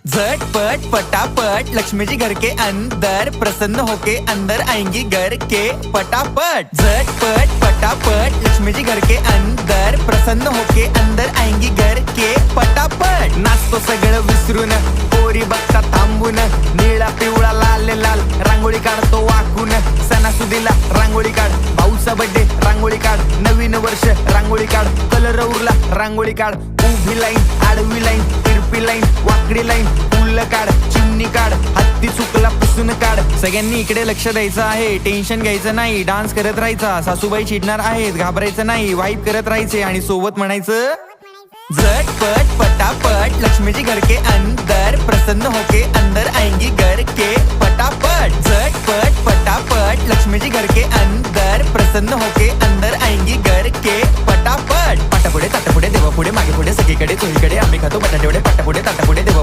झटपट पटापट लक्ष्मी जी घर के अंदर प्रसन्न होके अंदर आएंगी घर के पटापट। झटपट पटापट लक्ष्मी जी घर के अंदर प्रसन्न होके अंदर आएंगी घर के पटापट। नाचतो सगळं विसरून पोरी बघता थांबून निळा पिवळा लाल लाल रांगोळी काढतो वाकून। सणासुदीला रांगोळी काढ, भाऊचा बर्थडे रांगोळी काढ, नवीन वर्ष रांगोळी काढ, कलर उरला रांगोळी काढ, उभी लाईन आडवी लाईन तिरपी लाईन वाकडी लाईन फुल काढ, चिमणी काढ, हत्ती चुकला पुसून काढ। सगळ्यांनी इकडे लक्ष द्यायचं आहे, टेन्शन घ्यायचं नाही, डान्स करत राहायचा। सासूबाई चिडणार आहेत, घाबरायचं नाही, वाईप करत राहायचे आणि सोबत म्हणायचं झटपट पटापट लक्ष्मी जी घर के अंदर प्रसन्न होके अंदर आएंगी घर के पटापट। झटपट पटापट लक्ष्मी जी घर के अंदर प्रसन्न होके अंदर आएंगी घर के पटापट। पाटापुढे ताटापुढे देवापुढे मागे पुढे सगळीकडे चोहीकडे आम्ही खातो बटाटेवडे पाटापुढे ताटापुढे देवा